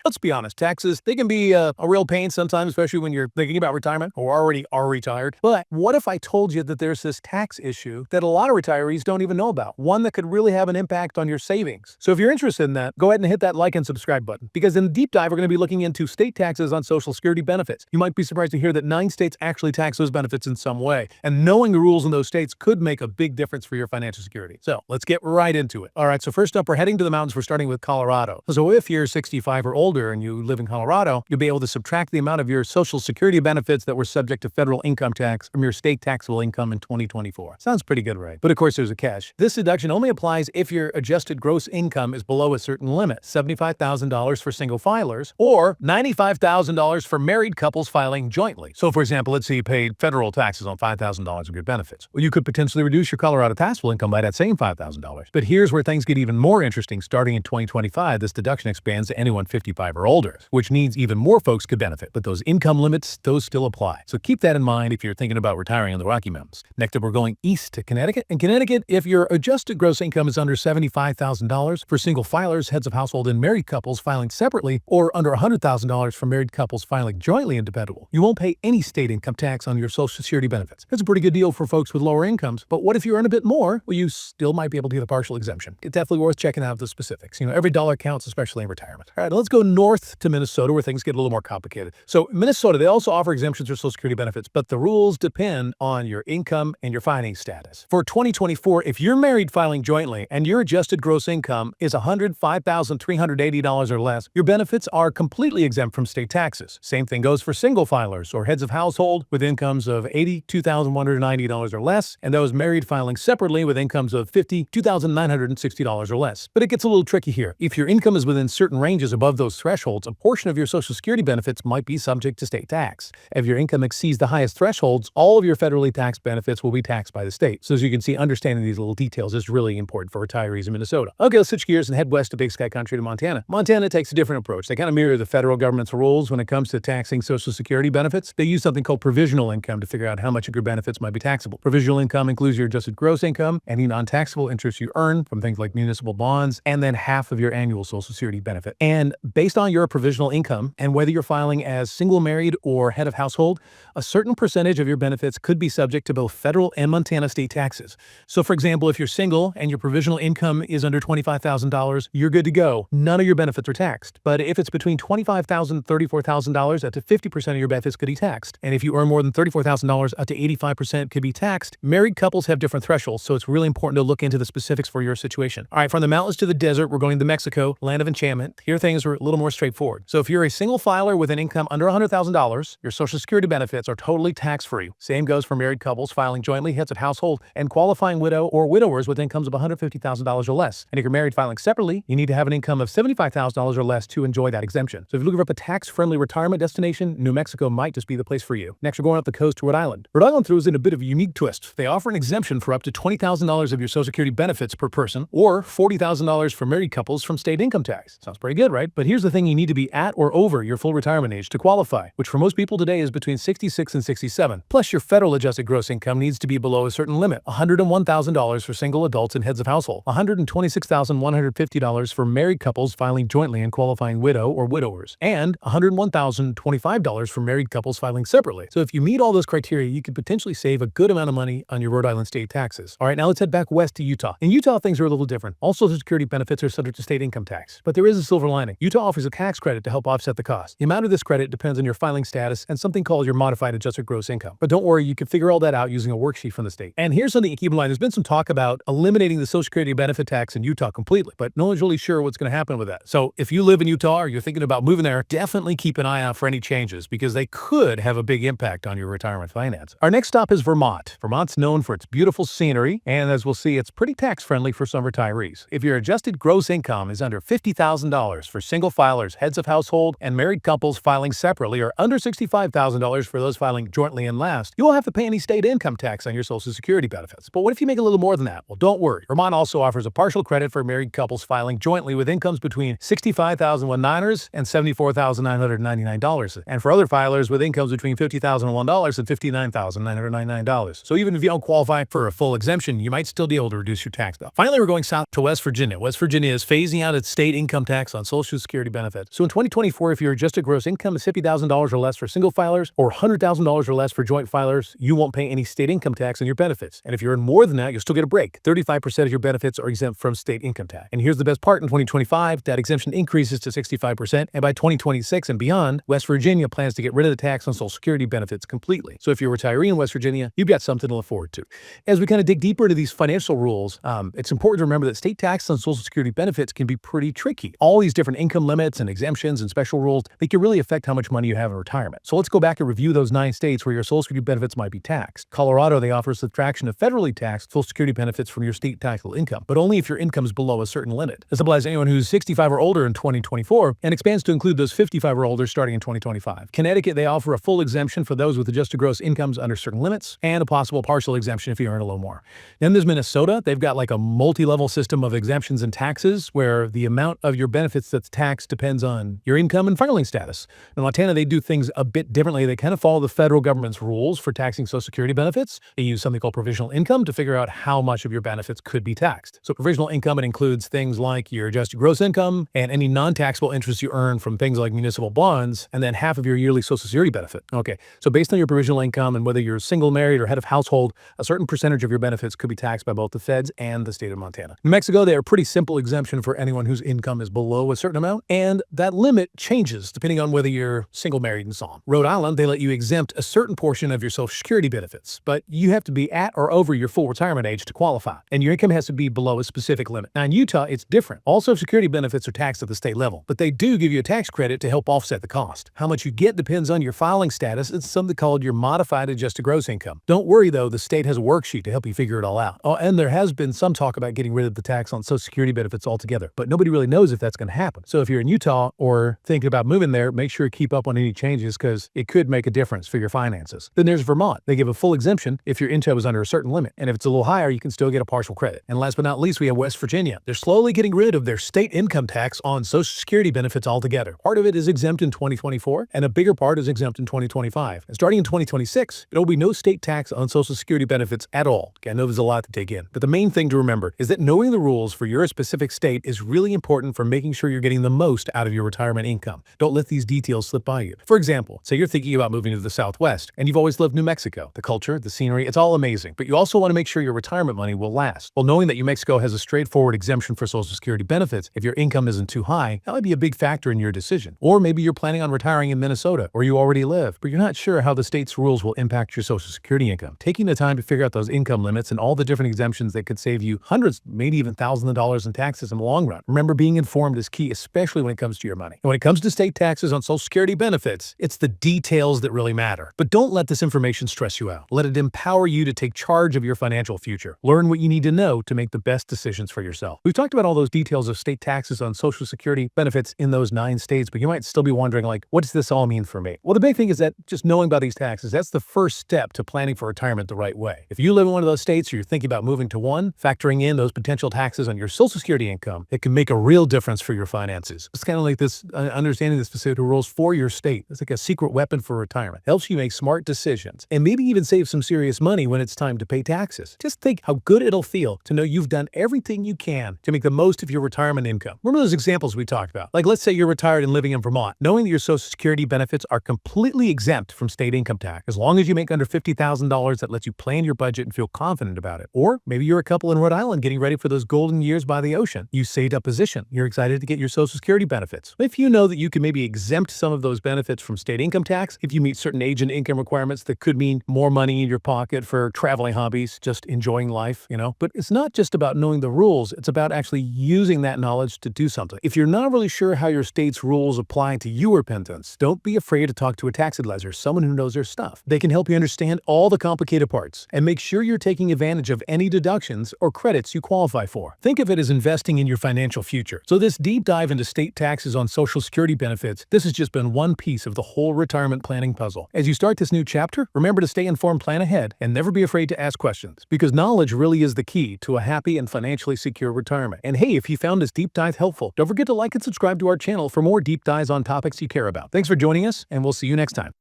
Let's be honest, taxes, they can be a real pain sometimes, especially when you're thinking about retirement or already are retired. But what if I told you that there's this tax issue that a lot of retirees don't even know about? One that could really have an impact on your savings. So if you're interested in that, go ahead and hit that like and subscribe button, because in the deep dive, we're going to be looking into state taxes on Social Security benefits. You might be surprised to hear that 9 states actually tax those benefits in some way, and knowing the rules in those states could make a big difference for your financial security. So let's get right into it. All right, so first up, we're heading to the mountains. We're starting with Colorado. So if you're 65 or older and you live in Colorado, you'll be able to subtract the amount of your Social Security benefits that were subject to federal income tax from your state taxable income in 2024. Sounds pretty good, right? But of course, there's a catch. This deduction only applies if your adjusted gross income is below a certain limit, $75,000 for single filers or $95,000 for married couples filing jointly. So for example, let's say you paid federal taxes on $5,000 of your benefits. Well, you could potentially reduce your Colorado taxable income by that same $5,000. But here's where things get even more interesting. Starting in 2025, this deduction expands to anyone 55 or older, which means even more folks could benefit. But those income limits, those still apply. So keep that in mind if you're thinking about retiring in the Rocky Mountains. Next up, we're going east to Connecticut. In Connecticut, if your adjusted gross income is under $75,000 for single filers, heads of household, and married couples filing separately, or under $100,000 for married couples filing jointly and dependable, you won't pay any state income tax on your Social Security benefits. That's a pretty good deal for folks with lower incomes. But what if you earn a bit more? Well, you still might be able to get a partial exemption. It's definitely worth checking out the specifics. Every dollar counts, especially in retirement. All right, let's go north to Minnesota, where things get a little more complicated. So Minnesota, they also offer exemptions for Social Security benefits, but the rules depend on your income and your filing status. For 2024, if you're married filing jointly and your adjusted gross income is $105,380 or less, your benefits are completely exempt from state taxes. Same thing goes for single filers or heads of household with incomes of $82,190 or less, and those married filing separately with incomes of $52,960 or less. But it gets a little tricky here. If your income is within certain ranges above those thresholds, a portion of your Social Security benefits might be subject to state tax. If your income exceeds the highest thresholds, all of your federally taxed benefits will be taxed by the state. So as you can see, understanding these little details is really important for retirees in Minnesota. Okay, let's switch gears and head west to Big Sky Country to Montana. Montana takes a different approach. They kind of mirror the federal government's rules when it comes to taxing Social Security benefits. They use something called provisional income to figure out how much of your benefits might be taxable. Provisional income includes your adjusted gross income, any non-taxable interest you earn from things like municipal bonds, and then half of your annual Social Security benefit. And based on your provisional income and whether you're filing as single, married, or head of household, a certain percentage of your benefits could be subject to both federal and Montana state taxes. So for example, if you're single and your provisional income is under $25,000, you're good to go. None of your benefits are taxed. But if it's between $25,000 and $34,000, up to 50% of your benefits could be taxed. And if you earn more than $34,000, up to 85% could be taxed. Married couples have different thresholds, so it's really important to look into the specifics for your situation. All right, from the mountains to the desert, we're going to Mexico, land of enchantment. Here things are a little more straightforward. So if you're a single filer with an income under $100,000, your Social Security benefits are totally tax-free. Same goes for married couples filing jointly, heads of household, and qualifying widow or widowers with incomes of $150,000 or less. And if you're married filing separately, you need to have an income of $75,000 or less to enjoy that exemption. So if you're looking for a tax-friendly retirement destination, New Mexico might just be the place for you. Next, we're going up the coast to Rhode Island. Rhode Island throws in a bit of a unique twist. They offer an exemption for up to $20,000 of your Social Security benefits per person, or $40,000 for married couples from state income tax. Sounds pretty good, right? But here's the thing, you need to be at or over your full retirement age to qualify, which for most people today is between 66 and 67. Plus, your federal adjusted gross income needs to be below a certain limit, $101,000 for single adults and heads of household, $126,150 for married couples filing jointly and qualifying widow or widowers, and $101,025 for married couples filing separately. So if you meet all those criteria, you could potentially save a good amount of money on your Rhode Island state taxes. All right, now let's head back west to Utah. In Utah, things are a little different. All Social Security benefits are subject to state income tax, but there is a silver lining. Utah offers a tax credit to help offset the cost. The amount of this credit depends on your filing status and something called your modified adjusted gross income. But don't worry, you can figure all that out using a worksheet from the state. And here's something to keep in mind. There's been some talk about eliminating the Social Security benefit tax in Utah completely, but no one's really sure what's going to happen with that. So if you live in Utah or you're thinking about moving there, definitely keep an eye out for any changes because they could have a big impact on your retirement finance. Our next stop is Vermont. Vermont's known for its beautiful scenery, and as we'll see, it's pretty tax-friendly for some retirees. If your adjusted gross income is under $50,000 for single filers, heads of household, and married couples filing separately, or under $65,000 for those filing jointly and last, you won't have to pay any state income tax on your Social Security benefits. But what if you make a little more than that? Well, don't worry. Vermont also offers a partial credit for married couples filing jointly with incomes between $65,019 and $74,999, and for other filers with incomes between $50,001 and $59,999. So even if you don't qualify for a full exemption, you might still be able to reduce your tax bill. Finally, we're going south to West Virginia. West Virginia is phasing out its state income tax on Social Security benefits benefit. So in 2024, if your adjusted gross income is $50,000 or less for single filers or $100,000 or less for joint filers, you won't pay any state income tax on your benefits. And if you earn more than that, you'll still get a break. 35% of your benefits are exempt from state income tax. And here's the best part: in 2025, that exemption increases to 65%, and by 2026 and beyond, West Virginia plans to get rid of the tax on Social Security benefits completely. So if you're a retiree in West Virginia, you've got something to look forward to. As we kind of dig deeper into these financial rules, it's important to remember that state tax on Social Security benefits can be pretty tricky. All these different income limits and exemptions and special rules, they can really affect how much money you have in retirement. So let's go back and review those 9 states where your Social Security benefits might be taxed. Colorado, they offer subtraction of federally taxed Social Security benefits from your state taxable income, but only if your income is below a certain limit. This applies to anyone who's 65 or older in 2024 and expands to include those 55 or older starting in 2025. Connecticut, they offer a full exemption for those with adjusted gross incomes under certain limits and a possible partial exemption if you earn a little more. Then there's Minnesota. They've got like a multi-level system of exemptions and taxes where the amount of your benefits that's taxed depends on your income and filing status. In Montana, they do things a bit differently. They kind of follow the federal government's rules for taxing Social Security benefits. They use something called provisional income to figure out how much of your benefits could be taxed. So provisional income, it includes things like your adjusted gross income and any non-taxable interest you earn from things like municipal bonds, and then half of your yearly Social Security benefit. Okay, so based on your provisional income and whether you're single, married, or head of household, a certain percentage of your benefits could be taxed by both the feds and the state of Montana. In Mexico, they are a pretty simple exemption for anyone whose income is below a certain amount, and that limit changes depending on whether you're single, married, and so on. Rhode Island, they let you exempt a certain portion of your Social Security benefits, but you have to be at or over your full retirement age to qualify, and your income has to be below a specific limit. Now in Utah, it's different. All Social Security benefits are taxed at the state level, but they do give you a tax credit to help offset the cost. How much you get depends on your filing status. It's something called your modified adjusted gross income. Don't worry though, the state has a worksheet to help you figure it all out. Oh, and there has been some talk about getting rid of the tax on Social Security benefits altogether, but nobody really knows if that's going to happen. So if you're in Utah or thinking about moving there, make sure you keep up on any changes because it could make a difference for your finances. Then there's Vermont. They give a full exemption if your income is under a certain limit, and if it's a little higher, you can still get a partial credit. And last but not least, we have West Virginia. They're slowly getting rid of their state income tax on Social Security benefits altogether. Part of it is exempt in 2024, and a bigger part is exempt in 2025. And starting in 2026, there will be no state tax on Social Security benefits at all. Okay, I know there's a lot to take in, but the main thing to remember is that knowing the rules for your specific state is really important for making sure you're getting the most out of your retirement income. Don't let these details slip by you. For example, say you're thinking about moving to the Southwest, and you've always loved New Mexico. The culture, the scenery, it's all amazing, but you also want to make sure your retirement money will last. Well, knowing that New Mexico has a straightforward exemption for Social Security benefits, if your income isn't too high, that might be a big factor in your decision. Or maybe you're planning on retiring in Minnesota, where you already live, but you're not sure how the state's rules will impact your Social Security income. Taking the time to figure out those income limits and all the different exemptions that could save you hundreds, maybe even thousands of dollars in taxes in the long run. Remember, being informed is key, especially when it comes to your money. And when it comes to state taxes on Social Security benefits, it's the details that really matter. But don't let this information stress you out. Let it empower you to take charge of your financial future. Learn what you need to know to make the best decisions for yourself. We've talked about all those details of state taxes on Social Security benefits in those 9 states, but you might still be wondering, like, what does this all mean for me? Well, the big thing is that just knowing about these taxes, that's the first step to planning for retirement the right way. If you live in one of those states or you're thinking about moving to one, factoring in those potential taxes on your Social Security income, it can make a real difference for your finances. It's kind of like this, understanding the specific rules for your state. It's like a secret weapon for retirement. It helps you make smart decisions and maybe even save some serious money when it's time to pay taxes. Just think how good it'll feel to know you've done everything you can to make the most of your retirement income. Remember those examples we talked about? Like, let's say you're retired and living in Vermont. Knowing that your Social Security benefits are completely exempt from state income tax, as long as you make under $50,000, that lets you plan your budget and feel confident about it. Or maybe you're a couple in Rhode Island getting ready for those golden years by the ocean. You saved up position. You're excited to get your Social Security benefits. If you know that you can maybe exempt some of those benefits from state income tax, if you meet certain age and income requirements, that could mean more money in your pocket for traveling hobbies, just enjoying life, But it's not just about knowing the rules. It's about actually using that knowledge to do something. If you're not really sure how your state's rules apply to your repentance, don't be afraid to talk to a tax advisor, someone who knows their stuff. They can help you understand all the complicated parts and make sure you're taking advantage of any deductions or credits you qualify for. Think of it as investing in your financial future. So this deep dive into state taxes on Social Security benefits, this has just been one piece of the whole retirement planning puzzle. As you start this new chapter, remember to stay informed, plan ahead, and never be afraid to ask questions, because knowledge really is the key to a happy and financially secure retirement. And hey, if you found this deep dive helpful, don't forget to like and subscribe to our channel for more deep dives on topics you care about. Thanks for joining us, and we'll see you next time.